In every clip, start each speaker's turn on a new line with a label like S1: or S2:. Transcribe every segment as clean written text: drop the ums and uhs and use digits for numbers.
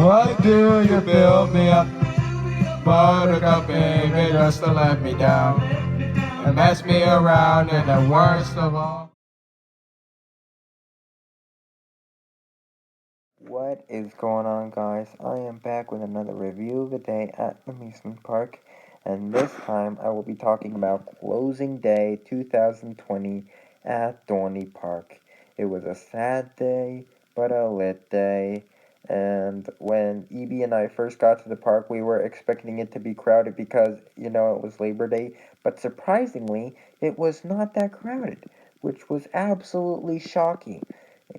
S1: Why do you build me up? Buttercup, baby, just to let me down and mess me around, and the worst of all.
S2: What is going on, guys? I am back with another review of the day at amusement park, and this time I will be talking about closing day 2020 at Dorney Park. It was a sad day, but a lit day, and when Evie and I first got to the park, we were expecting it to be crowded because, it was Labor Day, but surprisingly, it was not that crowded, which was absolutely shocking.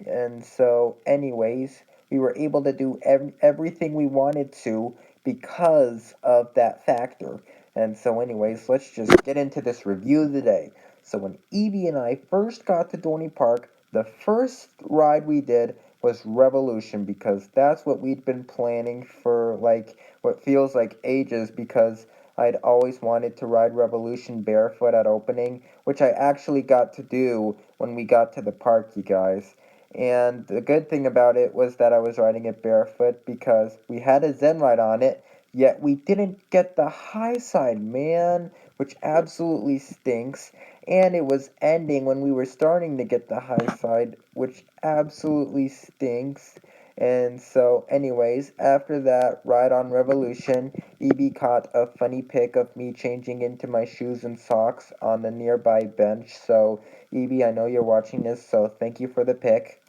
S2: And so, anyways, we were able to do everything we wanted to because of that factor. And so, anyways, let's just get into this review of the day. So, when Evie and I first got to Dorney Park, the first ride we did was Revolution because that's what we'd been planning for like what feels like ages because I'd always wanted to ride Revolution barefoot at opening, which I actually got to do when we got to the park, you guys. And the good thing about it was that I was riding it barefoot because we had a Zen ride on it, yet we didn't get the high side, man, which absolutely stinks. And it was ending when we were starting to get the high side, which absolutely stinks. And so, anyways, after that ride on Revolution, EB caught a funny pic of me changing into my shoes and socks on the nearby bench. So, EB, I know you're watching this, so thank you for the pic.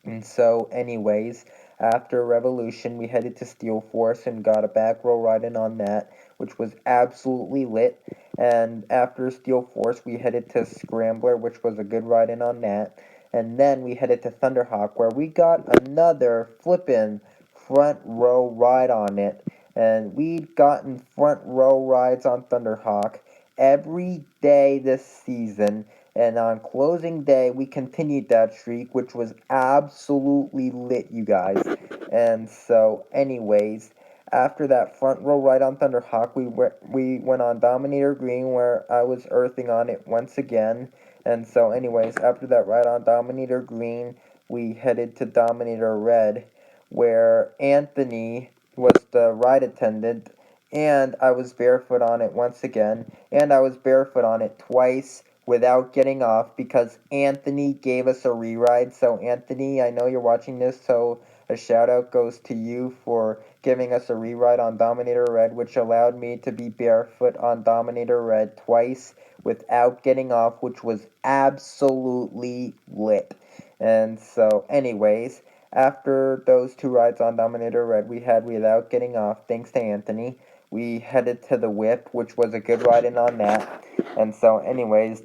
S2: And so, anyways, after Revolution, we headed to Steel Force and got a back row riding on that, which was absolutely lit. And after Steel Force, we headed to Scrambler, which was a good riding on that. And then we headed to Thunderhawk, where we got another flippin' front row ride on it. And we'd gotten front row rides on Thunderhawk every day this season, and on closing day, we continued that streak, which was absolutely lit, you guys. And so, anyways, after that front row ride on Thunderhawk, we went on Dominator Green, where I was earthing on it once again. And so, anyways, after that ride on Dominator Green, we headed to Dominator Red, where Anthony was the ride attendant, and I was barefoot on it once again, and I was barefoot on it twice without getting off because Anthony gave us a re-ride. So Anthony, I know you're watching this, so a shout out goes to you for giving us a re-ride on Dominator Red, which allowed me to be barefoot on Dominator Red twice without getting off, which was absolutely lit. And so, anyways, after those two rides on Dominator Red we had without getting off, thanks to Anthony, we headed to the Whip, which was a good ride in on that. And so, anyways,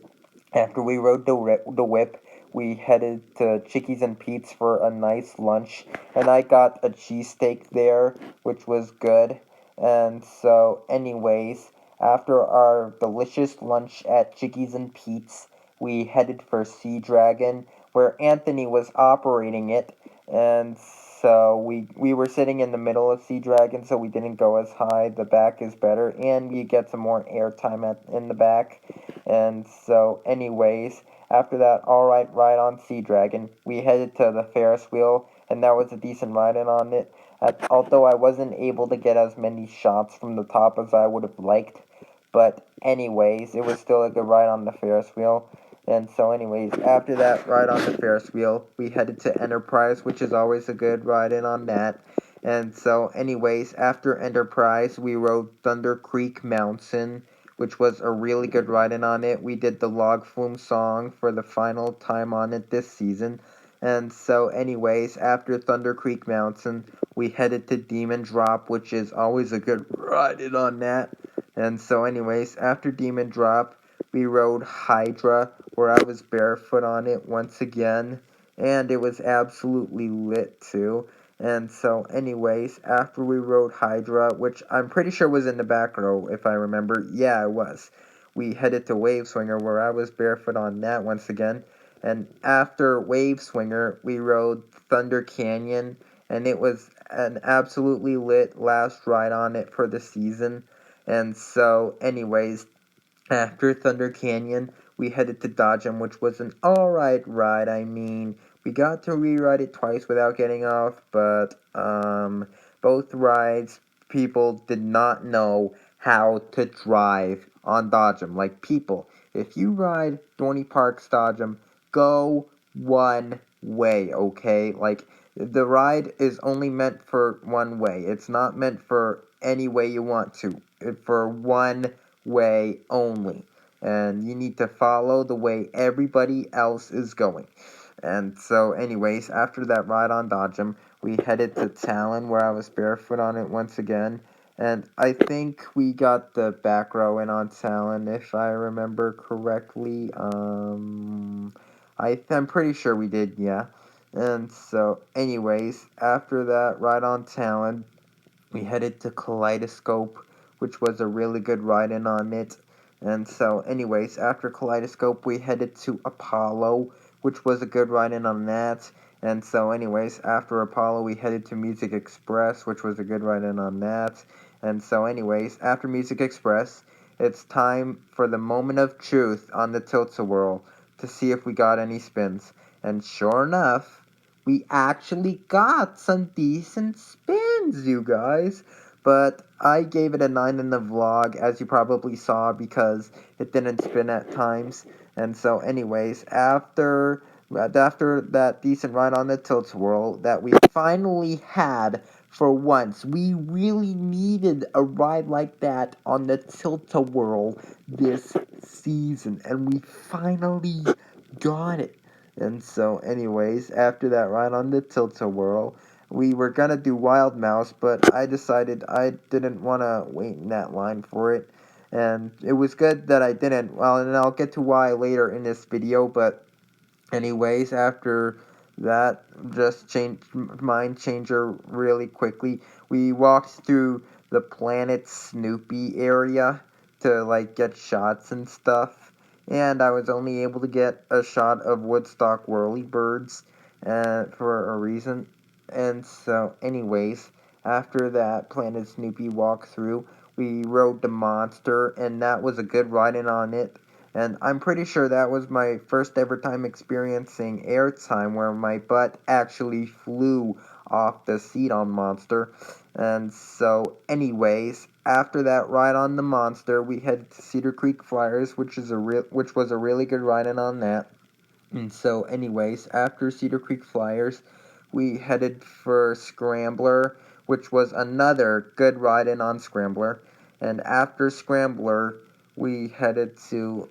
S2: after we rode the Whip, we headed to Chickies and Pete's for a nice lunch, and I got a cheesesteak there, which was good. And so, anyways, after our delicious lunch at Chickies and Pete's, we headed for Sea Dragon, where Anthony was operating it, and so we were sitting in the middle of Sea Dragon, so we didn't go as high. The back is better, and you get some more airtime in the back. And so, anyways, after that alright ride on Sea Dragon, we headed to the Ferris wheel, and that was a decent ride in on it. Although I wasn't able to get as many shots from the top as I would have liked, but anyways, it was still a good ride on the Ferris wheel. And so, anyways, after that ride on the Ferris wheel, we headed to Enterprise, which is always a good ride in on that. And so, anyways, after Enterprise, we rode Thunder Creek Mountain, which was a really good ride in on it. We did the Log Flume song for the final time on it this season. And so, anyways, after Thunder Creek Mountain, we headed to Demon Drop, which is always a good ride in on that. And so, anyways, after Demon Drop, we rode Hydra, where I was barefoot on it once again, and it was absolutely lit too. And so, anyways, after we rode Hydra, which I'm pretty sure was in the back row, if I remember, yeah, it was. We headed to Wave Swinger, where I was barefoot on that once again. And after Wave Swinger, we rode Thunder Canyon, and it was an absolutely lit last ride on it for the season. And so, anyways, after Thunder Canyon, we headed to Dodgem, which was an alright ride. I mean, we got to rewrite it twice without getting off, but both rides, people did not know how to drive on Dodgem. Like, people, if you ride Dorney Park Dodgem, go one way, okay? Like, the ride is only meant for one way. It's not meant for any way you want to. It's for one way only. And you need to follow the way everybody else is going. And so, anyways, after that ride on Dodgem, we headed to Talon, where I was barefoot on it once again. And I think we got the back row in on Talon, if I remember correctly. I'm pretty sure we did, yeah. And so, anyways, after that ride on Talon, we headed to Kaleidoscope, which was a really good ride-in on it. And so, anyways, after Kaleidoscope, we headed to Apollo, which was a good ride-in on that. And so, anyways, after Apollo, we headed to Music Express, which was a good ride-in on that. And so, anyways, after Music Express, it's time for the moment of truth on the Tilt-A-Whirl to see if we got any spins. And sure enough, we actually got some decent spins, you guys. But I gave it a 9 in the vlog, as you probably saw, because it didn't spin at times. And so, anyways, after that decent ride on the Tilt-A-Whirl that we finally had for once, we really needed a ride like that on the Tilt-A-Whirl this season, and we finally got it. And so, anyways, after that ride on the Tilt-A-Whirl, we were gonna do Wild Mouse, but I decided I didn't want to wait in that line for it. And it was good that I didn't. Well, and I'll get to why later in this video, but anyways, after that, just mind changer really quickly. We walked through the Planet Snoopy area to, like, get shots and stuff. And I was only able to get a shot of Woodstock Whirlybirds for a reason. And so, anyways, after that Planet Snoopy walkthrough, we rode the Monster, and that was a good ride-in on it. And I'm pretty sure that was my first ever time experiencing airtime where my butt actually flew off the seat on Monster. And so, anyways, after that ride on the Monster, we headed to Cedar Creek Flyers, which was a really good ride-in on that. And so, anyways, after Cedar Creek Flyers, we headed for Scrambler, which was another good ride-in on Scrambler. And after Scrambler, we headed to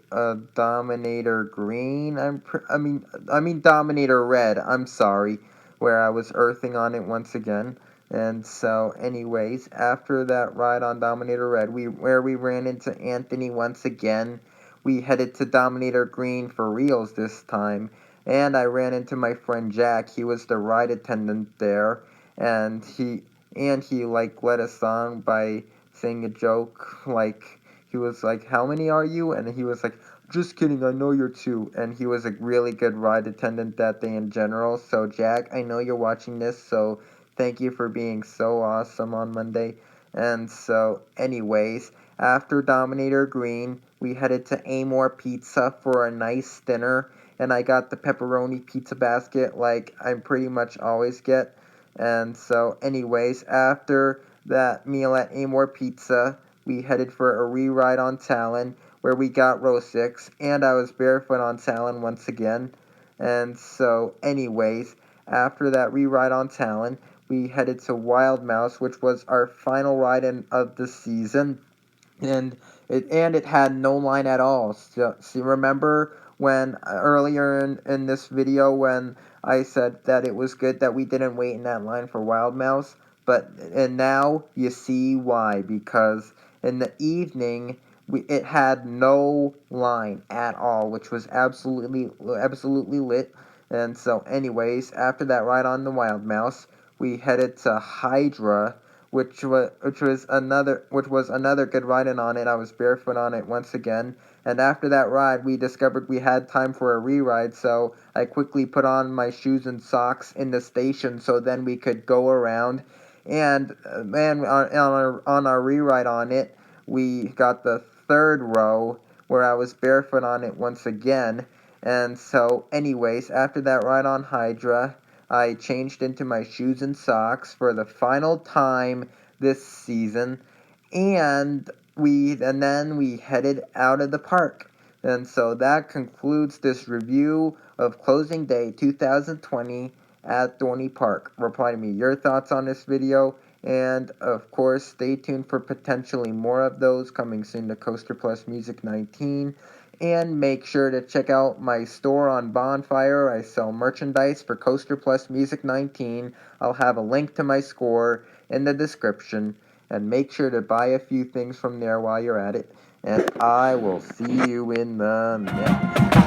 S2: Dominator Green. I mean Dominator Red. I'm sorry, where I was earthing on it once again. And so, anyways, after that ride on Dominator Red, where we ran into Anthony once again, we headed to Dominator Green for reals this time. And I ran into my friend Jack. He was the ride attendant there, and he like led us on by saying a joke, like he was like, "How many are you?" And he was like, "Just kidding, I know you're two." And he was a really good ride attendant that day in general. So Jack, I know you're watching this, so thank you for being so awesome on Monday. And so, anyways, after Dominator Green, we headed to Amore Pizza for a nice dinner, and I got the pepperoni pizza basket like I pretty much always get. And so, anyways, after that meal at Amore Pizza, we headed for a re-ride on Talon, where we got row 6, and I was barefoot on Talon once again. And so, anyways, after that re-ride on Talon, we headed to Wild Mouse, which was our final ride-in of the season. And it had no line at all. So remember when earlier in this video when I said that it was good that we didn't wait in that line for Wild Mouse? And now you see why, because in the evening it had no line at all, which was absolutely lit. And so, anyways, after that ride on the Wild Mouse, we headed to Hydra, which was another good ride-in on it. I was barefoot on it once again. And after that ride, we discovered we had time for a re-ride, so I quickly put on my shoes and socks in the station so then we could go around. And man, on our re-ride on it, we got the third row where I was barefoot on it once again. And so, anyways, after that ride on Hydra, I changed into my shoes and socks for the final time this season, and then we headed out of the park. And so that concludes this review of Closing Day 2020 at Dorney Park. Reply to me your thoughts on this video, and of course, stay tuned for potentially more of those coming soon to Coaster Plus Music 19. And make sure to check out my store on Bonfire. I sell merchandise for Coaster Plus Music 19. I'll have a link to my score in the description. And make sure to buy a few things from there while you're at it. And I will see you in the next